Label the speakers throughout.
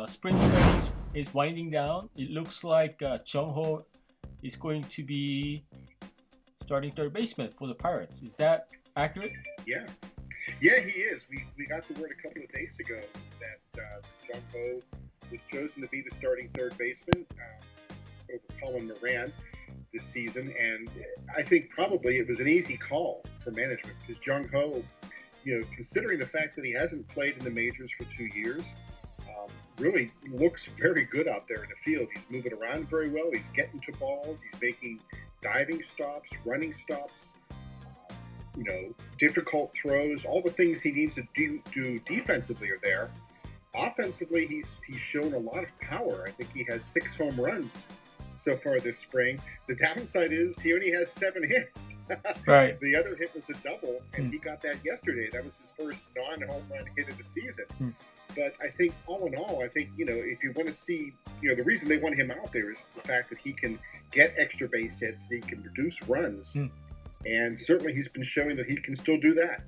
Speaker 1: spring training is winding down. It looks like Jungho is going to be starting third baseman for the Pirates. Is that accurate?
Speaker 2: Yeah. Yeah, he is. We got the word a couple of days ago that Jung Ho was chosen to be the starting third baseman over Colin Moran this season, and I think probably it was an easy call for management because Jung Ho, considering the fact that he hasn't played in the majors for 2 years, really looks very good out there in the field. He's moving around very well. He's getting to balls. He's making diving stops, running stops, difficult throws. All the things he needs to do defensively are there. Offensively, he's shown a lot of power. I think he has 6 home runs so far this spring. The downside is he only has 7 hits.
Speaker 1: Right.
Speaker 2: The other hit was a double, and he got that yesterday. That was his first non-home run hit of the season. But I think, all in all, if you want to see, the reason they want him out there is the fact that he can get extra base hits, he can produce runs, and certainly he's been showing that he can still do that.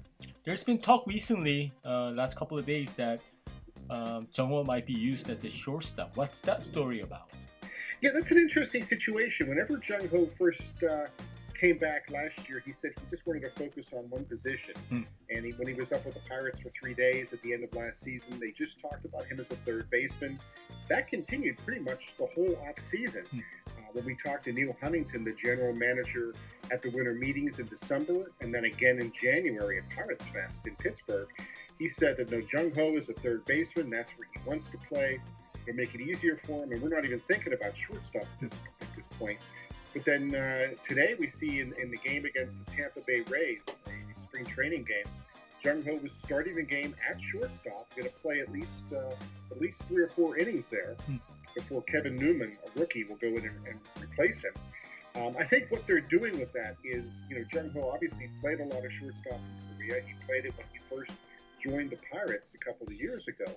Speaker 1: There's been talk recently, last couple of days, that Jungho might be used as a shortstop. What's that story about?
Speaker 2: Yeah, that's an interesting situation. Whenever Jung Ho first came back last year, he said he just wanted to focus on one position. And when he was up with the Pirates for 3 days at the end of last season, they just talked about him as a third baseman. That continued pretty much the whole offseason. When we talked to Neil Huntington, the general manager, at the winter meetings in December, and then again in January at Pirates Fest in Pittsburgh, he said that Jung Ho is a third baseman. That's where he wants to play. It'll make it easier for him, and we're not even thinking about shortstop at this point. But then today we see in the game against the Tampa Bay Rays, a spring training game, Jung Ho was starting the game at shortstop, going to play at least 3 or 4 innings there before Kevin Newman, a rookie, will go in and replace him. I think what they're doing with that is, Jung Ho obviously played a lot of shortstop in Korea. He played it when he first joined the Pirates a couple of years ago.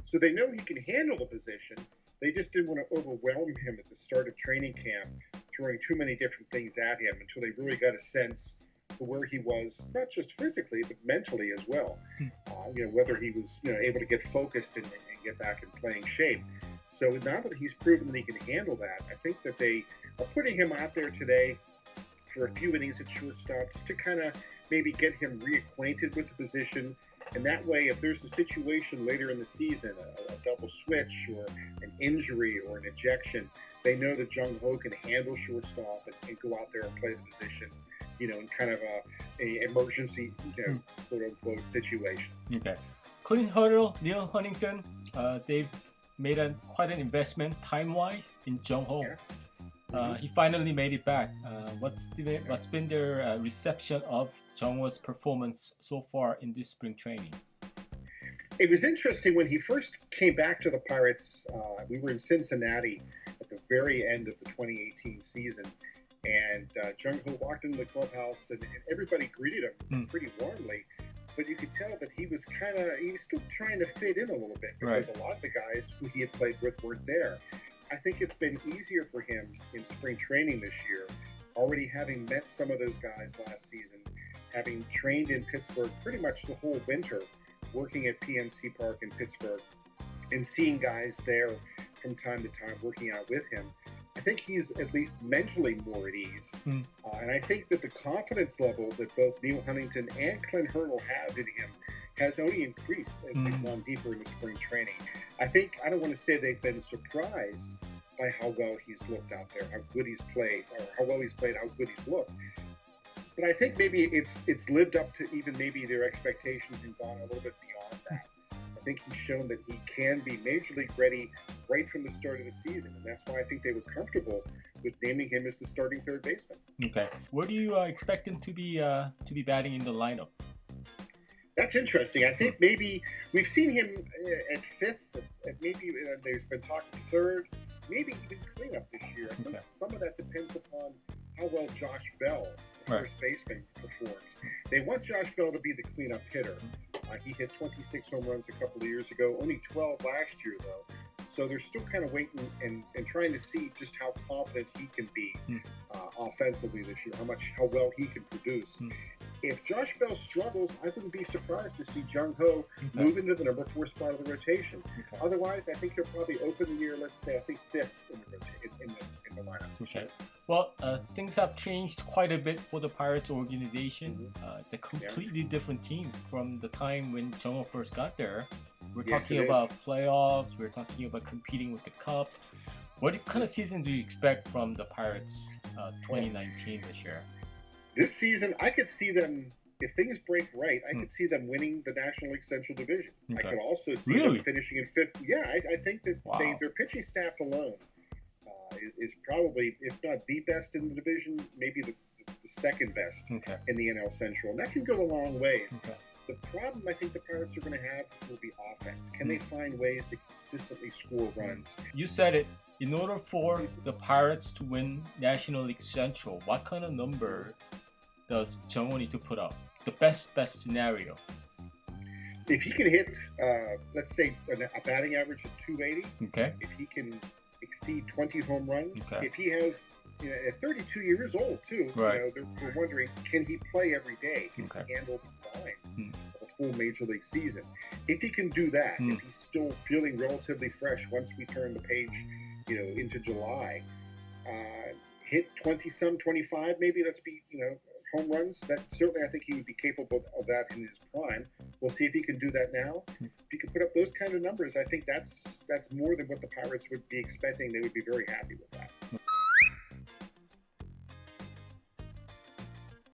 Speaker 2: So they know he can handle the position. They just didn't want to overwhelm him at the start of training camp, throwing too many different things at him until they really got a sense for where he was, not just physically, but mentally as well. Whether he was able to get focused and get back in playing shape. So now that he's proven that he can handle that, I think that they are putting him out there today for a few innings at shortstop just to kind of maybe get him reacquainted with the position. And that way, if there's a situation later in the season, a double switch or an injury or an ejection, they know that Jung Ho can handle shortstop and go out there and play the position, in kind of a emergency, quote unquote situation.
Speaker 1: Okay. Clint Hurdle, Neil Huntington, they've made quite an investment time-wise in Jung Ho.
Speaker 2: Yeah.
Speaker 1: He finally made it back. What's been their reception of Jung Ho's performance so far in this spring training?
Speaker 2: It was interesting when he first came back to the Pirates. We were in Cincinnati at the very end of the 2018 season, and Jung Ho walked into the clubhouse, and everybody greeted him pretty warmly. But you could tell that he was still trying to fit in a little bit because a lot of the guys who he had played with weren't there. I think it's been easier for him in spring training this year, already having met some of those guys last season, having trained in Pittsburgh pretty much the whole winter, working at PNC Park in Pittsburgh, and seeing guys there from time to time working out with him. I think he's at least mentally more at ease. And I think that the confidence level that both Neil Huntington and Clint Hurdle have in him has only increased as we've gone deeper into spring training. I don't want to say they've been surprised by how well he's looked out there, how good he's played, or how well he's played, how good he's looked. But I think maybe it's lived up to even maybe their expectations and gone a little bit beyond that. I think he's shown that he can be major league ready right from the start of the season, and that's why I think they were comfortable with naming him as the starting third baseman.
Speaker 1: Okay, where do you expect him to be batting in the lineup?
Speaker 2: That's interesting. I think maybe we've seen him at fifth, maybe there's been talk of third, maybe even cleanup this year. I think some of that depends upon how well Josh Bell, the first baseman, performs. They want Josh Bell to be the cleanup hitter. He hit 26 home runs a couple of years ago, only 12 last year, though. So they're still kind of waiting and trying to see just how confident he can be offensively this year, how well he can produce. If Josh Bell struggles, I wouldn't be surprised to see Jung Ho move into the number 4 spot of the rotation. Otherwise, I think he'll probably open the year, let's say, I think 5th in the lineup.
Speaker 1: Okay. Well, things have changed quite a bit for the Pirates organization. It's a completely different team from the time when Jung Ho first got there. We're talking about playoffs. We're talking about competing with the Cubs. What kind of season do you expect from the Pirates 2019 this year?
Speaker 2: This season, I could see them, if things break right, I could see them winning the National League Central Division. I could also see them finishing in 5th. Yeah, I think that their pitching staff alone is probably, if not the best in the division, maybe the second best in the NL Central. And that can go a long way. The problem I think the Pirates are going to have will be offense. Can they find ways to consistently score runs?
Speaker 1: You said it. In order for the Pirates to win National League Central, what kind of number does Jung Ho need to put up? The best scenario.
Speaker 2: If he can hit, let's say, a batting average of 280, if he can exceed 20 home runs, if he has, at 32 years old too, they're wondering, can he play every day? Can he handle the line of a full Major League season? If he can do that, if he's still feeling relatively fresh once we turn the page, into July, hit 20-some, 25, maybe let's be, home runs. That certainly, I think he would be capable of that in his prime. We'll see if he can do that now. If he can put up those kind of numbers, I think that's more than what the Pirates would be expecting. They would be very happy with that.